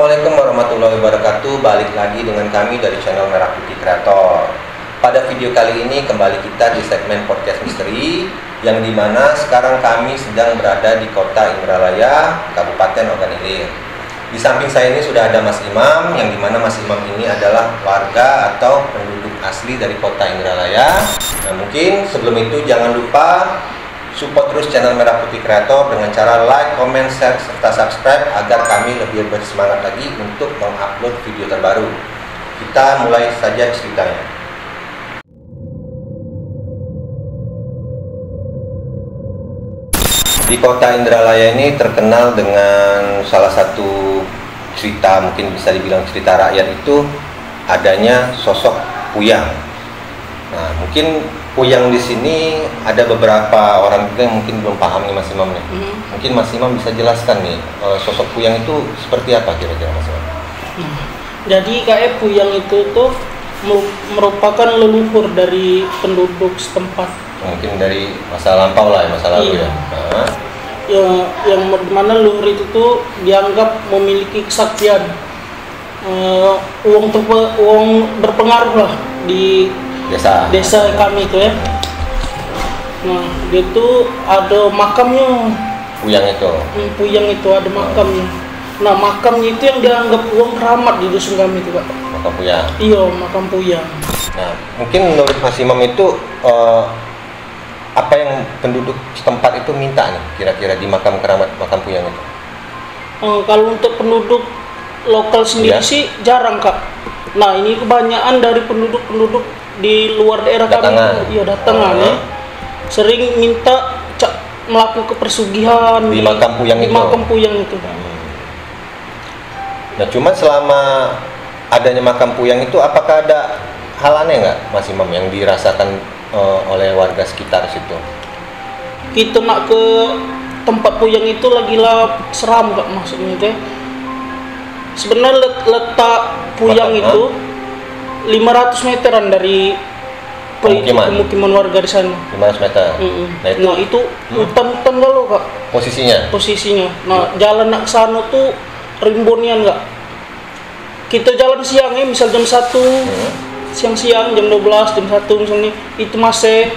Assalamualaikum warahmatullahi wabarakatuh. Balik lagi dengan kami dari channel Merah Putih Kreator. Pada video kali ini kembali kita di segmen podcast misteri, yang dimana sekarang kami sedang berada di kota Indralaya, Kabupaten Ogan Ilir. Di samping saya ini sudah ada Mas Imam, yang dimana Mas Imam ini adalah warga atau penduduk asli dari kota Indralaya. Nah, mungkin sebelum itu jangan lupa support terus channel Merah Putih Kreator dengan cara like, comment, share, serta subscribe agar kami lebih bersemangat lagi untuk mengupload video terbaru. Kita mulai saja ceritanya. Di kota Indralaya ini terkenal dengan salah satu cerita, mungkin bisa dibilang cerita rakyat, itu adanya sosok Puyang. Nah, mungkin Puyang di sini ada beberapa orang juga yang mungkin belum paham nih Mas Imam nih. Mungkin Mas Imam bisa jelaskan nih sosok Puyang itu seperti apa kira-kira Mas Imam? Jadi kayak Puyang itu tuh merupakan leluhur dari penduduk setempat. Mungkin dari masa lampau lah, masa lalu ya. Nah. Yang mana leluhur itu tuh dianggap memiliki kesaktian. Uang berpengaruh lah di desa kami itu ya. Nah, dia tuh ada makamnya. Puyang itu ada makamnya. Nah, makamnya itu yang dianggap uang keramat di dusun kami itu, Pak. Makam Puyang. Iya, makam Puyang. Nah, mungkin menurut Mas Imam itu apa yang penduduk setempat itu minta nih kira-kira di makam keramat makam Puyang itu? Kalau untuk penduduk lokal sendiri sih jarang, Kak. Nah, ini kebanyakan dari penduduk di luar daerah kami, datangan ya. Sering minta melakukan kepersugihan di makam Puyang itu. Nah, cuma selama adanya makam Puyang itu, apakah ada hal aneh nggak, Mas Imam, yang dirasakan oleh warga sekitar situ? Kita nak ke tempat Puyang itu lagi lah seram, Kak, maksudnya teh. Sebenarnya letak Puyang itu 500 meteran dari pemukiman warga di sana. 500 meter. Nah, itu hutan-hutan galau, Kak. Posisinya. Nah, jalan nak sana tuh rimbunian, Kak. Kita jalan siang ya, misal jam 1. Siang-siang jam 12, jam 1 misalnya, itu masih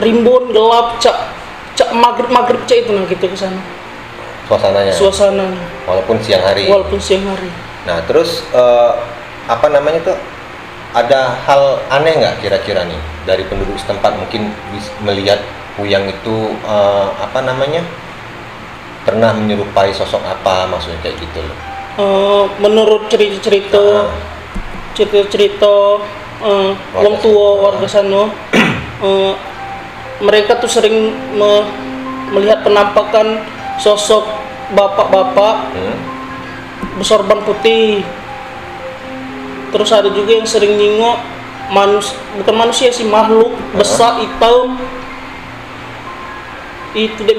rimbun, gelap, cak maghrib itu nah gitu ke sana. Suasananya. Walaupun siang hari. Nah, terus apa namanya tuh, ada hal aneh nggak kira-kira nih dari penduduk setempat, mungkin melihat Puyang itu pernah menyerupai sosok apa, maksudnya kayak gitu loh? Menurut cerita orang tua warga sana, mereka tuh sering melihat penampakan sosok bapak-bapak bersorban putih. Terus ada juga yang sering nyingok bukan manusia sih, makhluk besar hitam. Itu tidak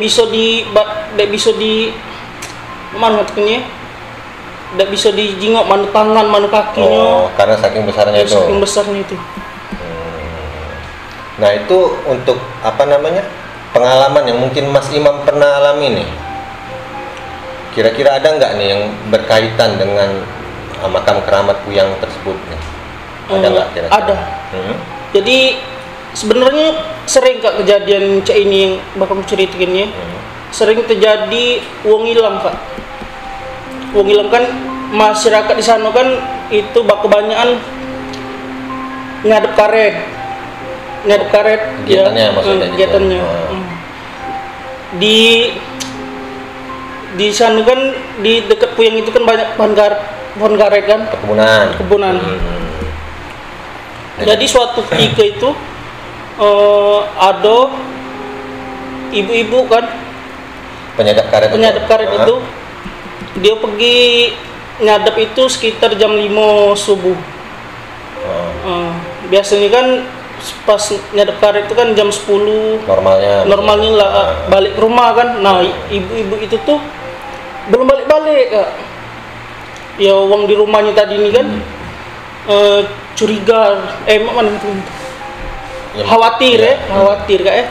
bisa di mana katanya? Tidak bisa dijingok mana tangan, mana kakinya. Karena saking besarnya itu. Nah, itu untuk pengalaman yang mungkin Mas Imam pernah alami nih. Kira-kira ada nggak nih yang berkaitan dengan makam keramat Puyang tersebut nih? Ada nggak kira-kira? Ada. Jadi sebenarnya sering, Kak, kejadian ini yang bakal ceritain ya. Sering terjadi uang hilang, Kak. Uang hilang kan, masyarakat di sana kan itu kebanyakan ngadep karet kegiatannya. Di sana kan di dekat Puyang itu kan banyak pohon karet kan, kebunan. Jadi suatu ketika itu ada ibu-ibu kan penyadap karet itu, dia pergi nyadap itu sekitar jam 5 subuh. Biasanya kan pas nyadap karet itu kan jam 10 normalnya lah balik ke rumah kan. Nah, ibu-ibu itu tuh belum balik-balik, Kak. Ya, uang di rumahnya tadi ini kan curiga, mana itu? Khawatir Kak ya.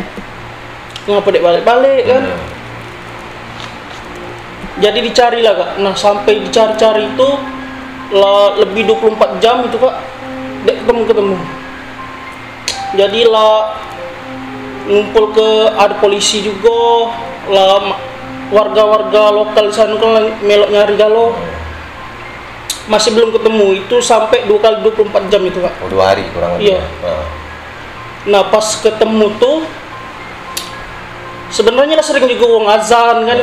Ngapa dek balik-balik kan? Jadi dicari lah kak. Nah sampai dicari-cari itu lah lebih 24 jam itu kak, tidak ketemu. Jadi lah ngumpul ke, ada polisi juga lah, warga-warga lokal sana kan melok nyari galau, masih belum ketemu. Itu sampai 2 kali 24 jam itu kak. 2 hari kurang lebih. Iya. Nah pas ketemu tuh sebenarnya lah sering juga wong azan kan,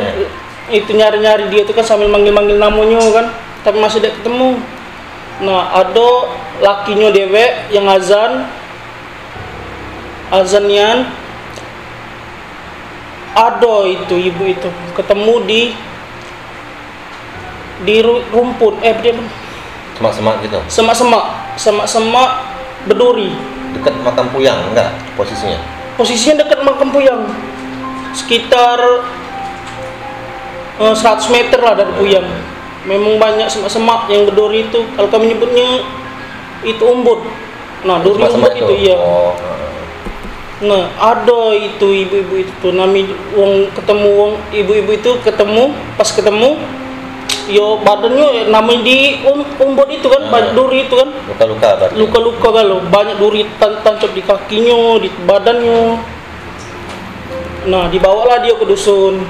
itu nyari-nyari dia itu kan sambil manggil-manggil namanya kan, tapi masih tidak ketemu. Nah ada lakinya dewek yang azanian, ada itu ibu itu ketemu di rumput, dia Semak-semak gitu. semak berduri. Dekat makam Puyang enggak posisinya? Posisinya dekat makam Puyang, sekitar 100 meter lah dari Puyang. Memang banyak semak-semak yang berduri itu. Kalau kami nyebutnya itu umbut. Nah, duri umbut itu iya. Nah, ada itu ibu-ibu itu ketemu ibu-ibu itu pas ketemu yo badannya namanya di umbut itu kan, banyak duri itu kan. Luka-luka berarti. Luka-luka kalau banyak duri tancap di kakinya, di badannya. Nah, dibawalah dia ke dusun.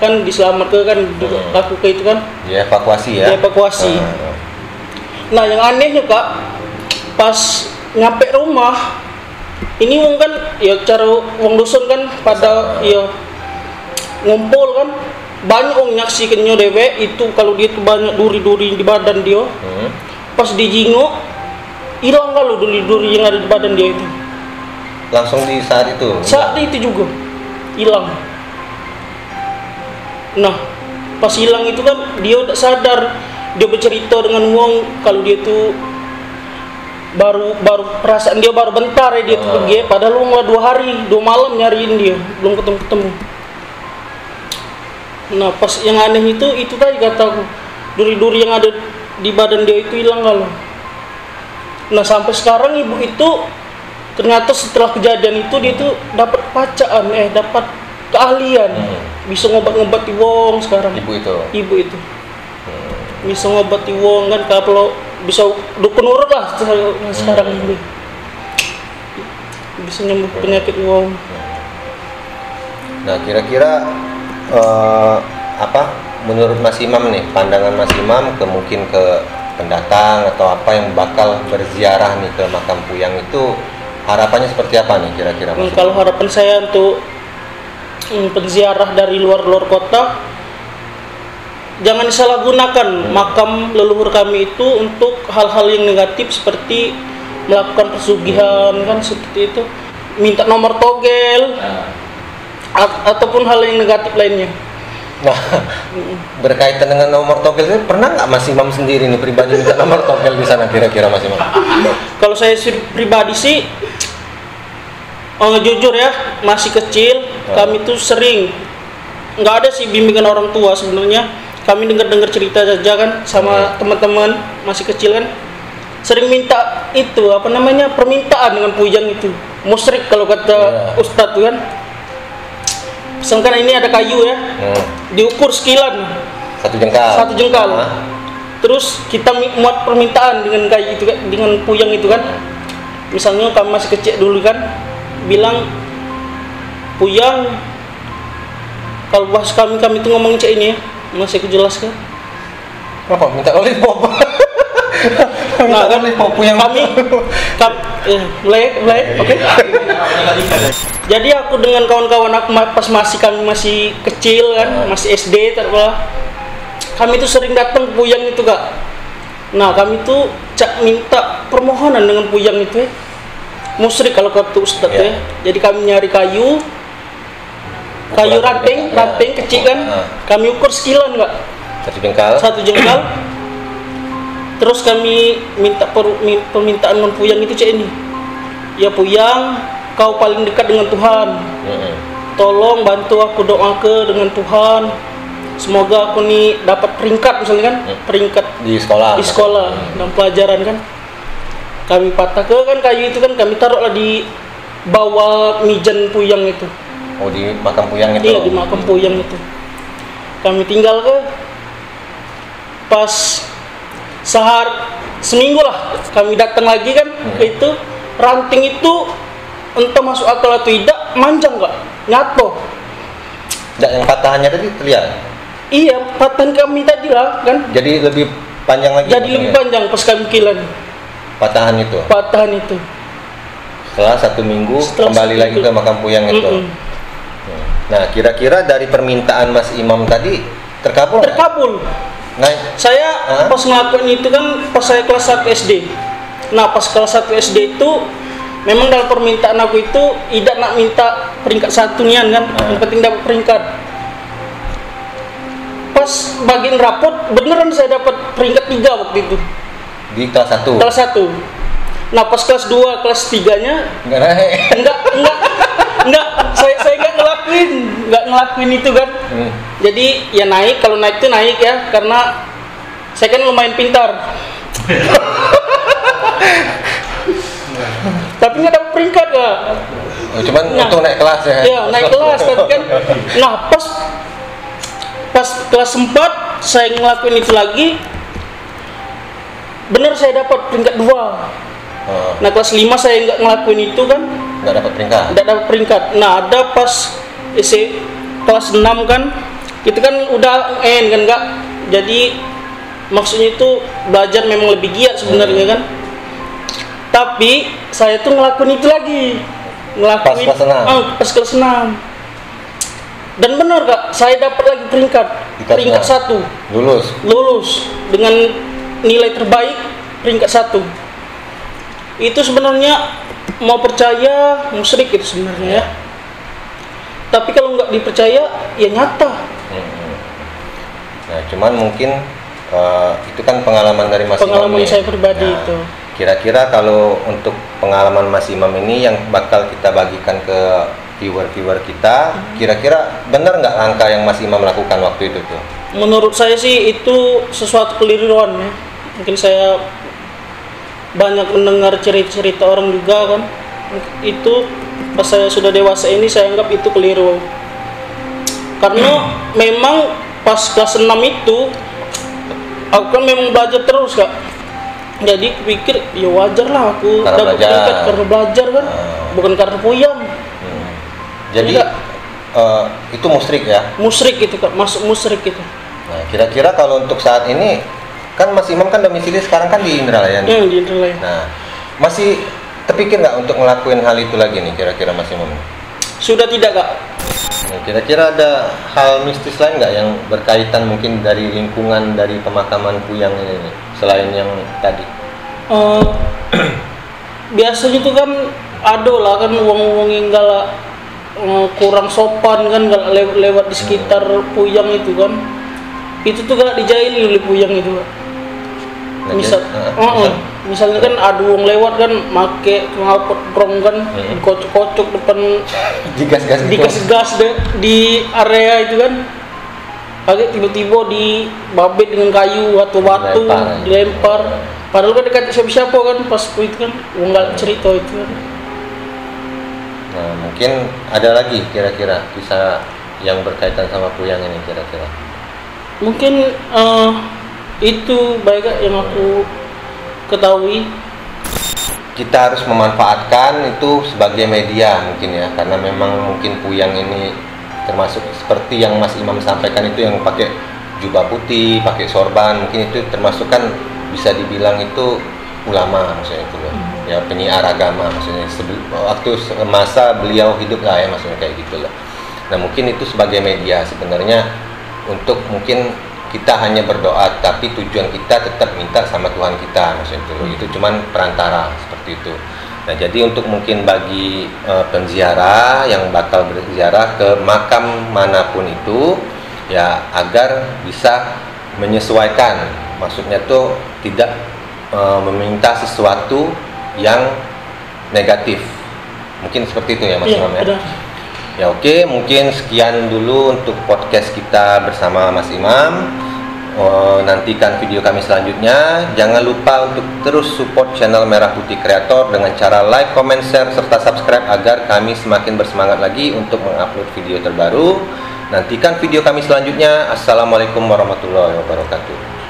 Kan diselamatkan kan, laku ke itu kan. Dievakuasi ya. Dievakuasi. Nah, yang anehnya Kak, pas nyampe rumah, ini wong kan ya cara wong dusun kan pada ya ngumpul kan, banyak wong nyaksikannya dewek itu kalau dia tuh banyak duri-duri di badan dia. Pas dijinguk hilang kalau duri-duri yang ada di badan dia itu. Langsung di saat itu. Saat itu juga hilang. Nah, pas hilang itu kan dia udah sadar, dia bercerita dengan wong kalau dia tuh baru perasaan dia baru bentar ya dia tuh pergi, padahal wong lah 2 hari 2 malam nyariin dia belum ketemu. Nah pas yang aneh itu tadi kataku, duri-duri yang ada di badan dia itu hilang kalau. Nah sampai sekarang ibu itu ternyata setelah kejadian itu dia tuh dapat bacaan, dapat keahlian, bisa ngobat-ngobati wong sekarang. Ibu itu bisa ngobati wong kan, kalau bisa dukun urut lah sekarang ini, bisa nyembuh penyakit wong. Nah kira-kira apa menurut Mas Imam nih, pandangan Mas Imam mungkin ke pendatang atau apa yang bakal berziarah nih ke makam Puyang itu, harapannya seperti apa nih kira-kira? Kalau harapan saya untuk penziarah dari luar kota, jangan disalahgunakan makam leluhur kami itu untuk hal-hal yang negatif seperti melakukan pesugihan kan, seperti itu, minta nomor togel ataupun hal yang negatif lainnya. Nah, berkaitan dengan nomor togel itu pernah nggak Mas Imam sendiri nih pribadi minta nomor togel di sana kira-kira Mas Imam? Kalau saya pribadi sih jujur ya, masih kecil kami tuh sering, nggak ada sih bimbingan orang tua sebenarnya. Kami dengar cerita saja kan sama teman-teman masih kecil kan, sering minta itu permintaan dengan Puyang itu, musyrik kalau kata ustadz tuh kan. Misalkan ini ada kayu ya, diukur sekilan, 1 jengkal. Terus kita muat permintaan dengan kayu itu, dengan Puyang itu kan. Misalnya kami masih kecil dulu kan, bilang Puyang, kalau bahas kami itu ngomong cek ini ya, masih aku jelaskan. Apa? Minta lollipop? Nah kan Puyang kami mulai oke. Jadi aku dengan kawan-kawan aku pas kami masih kecil kan, masih SD kami tuh sering datang ke Puyang itu Kak. Nah kami tuh minta permohonan dengan Puyang itu musyrik kalau kata ustadz ya. Jadi kami nyari kayu ranting kecil kan, kami ukur sekilan Kak, 1 jengkal. Terus kami minta permintaan non Puyang itu ini, ya Puyang, kau paling dekat dengan Tuhan, tolong bantu aku doa dengan Tuhan, semoga aku nih dapat peringkat misalnya kan, peringkat di sekolah dan pelajaran kan. Kami patah kan kayu itu kan, kami taruhlah di bawah mijan Puyang itu. Oh di makam Puyang itu? Iya di makam Puyang itu. Kami tinggal pas seminggu lah kami datang lagi kan itu ranting itu entah masuk akal atau tidak manjang Kak, nyatu. Nggak, yang patahannya tadi terlihat? Iya, patahan kami tadi lah kan. Jadi lebih panjang lagi? Jadi lebih panjang pas kami kilan. Patahan itu? Patahan itu. Setelah 1 minggu kembali lagi ke makam Puyang itu. Nah, kira-kira dari permintaan Mas Imam tadi terkabul? Terkabul. Nah, saya pas ngelakuin itu kan pas saya kelas 1 SD. Nah, pas kelas 1 SD itu memang dalam permintaan aku itu tidak nak minta peringkat 1 nian kan, yang penting dapat peringkat. Pas bagian rapot beneran saya dapat peringkat 3 waktu itu. Di kelas 1? Kelas 1. Nah pas kelas 2, kelas 3-nya nggak naik? Enggak, saya nggak ngelakuin itu kan. Jadi ya naik, kalau naik itu naik ya, karena saya kan lumayan pintar. Tapi nggak dapat peringkat Kak. Cuman untuk naik kelas ya? Iya, naik kelas tapi kan. Nah pas kelas 4 saya ngelakuin itu lagi, bener saya dapat peringkat 2. Nah kelas 5 saya nggak ngelakuin itu kan, nggak dapat peringkat. Nah ada pas kelas 6 kan, itu kan udah kan Kak, jadi maksudnya itu belajar memang lebih giat sebenarnya kan. Tapi saya tuh ngelakuin itu lagi, ngelakuin pas kelas 6. Dan benar Kak, saya dapat lagi peringkat 1. Lulus dengan nilai terbaik peringkat 1. Itu sebenarnya mau percaya musyrik itu sebenarnya ya. Tapi kalau nggak dipercaya ya nyata. Nah cuman mungkin itu kan pengalaman dari Mas Imam. Pengalaman saya pribadi itu. Kira-kira kalau untuk pengalaman Mas Imam ini yang bakal kita bagikan ke viewer kita, kira-kira benar nggak langkah yang Mas Imam lakukan waktu itu tuh? Menurut saya sih itu sesuatu keliruan ya. Mungkin saya banyak mendengar cerita-cerita orang juga kan. Itu pas saya sudah dewasa ini saya anggap itu keliru. Karena memang pas kelas 6 itu aku kan memang belajar terus Kak. Jadi pikir ya wajar lah aku dapat peringkat karena belajar kan, bukan karena Puyang. Jadi itu musyrik ya? Musyrik itu Kak, masuk musyrik itu. Nah kira-kira kalau untuk saat ini kan Mas Imam kan domisili sekarang kan di Indralaya nih. Di Indralaya. Nah masih terpikir nggak untuk ngelakuin hal itu lagi nih kira-kira Mas Imam? Sudah tidak Kak. Nah, kira-kira ada hal mistis lain nggak yang berkaitan mungkin dari lingkungan dari pemakaman Puyang ini nih, selain yang tadi? Biasanya itu kan ada lah kan uang-uang yang kurang sopan kan lewat di sekitar Puyang itu kan. Itu tuh gak dijaili oleh Puyang itu Kak. Misalnya kan ada uang lewat kan, make ngapot drong kan, dikocok-kocok depan, digas deh di area itu kan. Agak tiba-tiba dibabit dengan kayu atau batu, dilempar. Padahal kan dekat siapa-siapa kan pas itu kan, nggak cerita itu kan. Nah mungkin ada lagi kira-kira kisah yang berkaitan sama Puyang ini kira-kira. Mungkin itu baik yang aku ketahui. Kita harus memanfaatkan itu sebagai media mungkin ya, karena memang mungkin Puyang ini termasuk seperti yang Mas Imam sampaikan itu yang pakai jubah putih, pakai sorban, mungkin itu termasuk kan bisa dibilang itu ulama maksudnya itu loh. Ya penyiar agama maksudnya waktu masa beliau hidup lah ya maksudnya kayak gitu loh. Nah mungkin itu sebagai media sebenarnya untuk mungkin kita hanya berdoa tapi tujuan kita tetap minta sama Tuhan kita maksudnya itu cuman perantara seperti itu. Nah jadi untuk mungkin bagi penziarah yang bakal berziarah ke makam manapun itu ya agar bisa menyesuaikan, maksudnya tuh tidak meminta sesuatu yang negatif, mungkin seperti itu ya Mas Imam ya. Ya oke, mungkin sekian dulu untuk podcast kita bersama Mas Imam. Nantikan video kami selanjutnya. Jangan lupa untuk terus support channel Merah Putih Kreator dengan cara like, comment, share, serta subscribe agar kami semakin bersemangat lagi untuk mengupload video terbaru. Nantikan video kami selanjutnya. Assalamualaikum warahmatullahi wabarakatuh.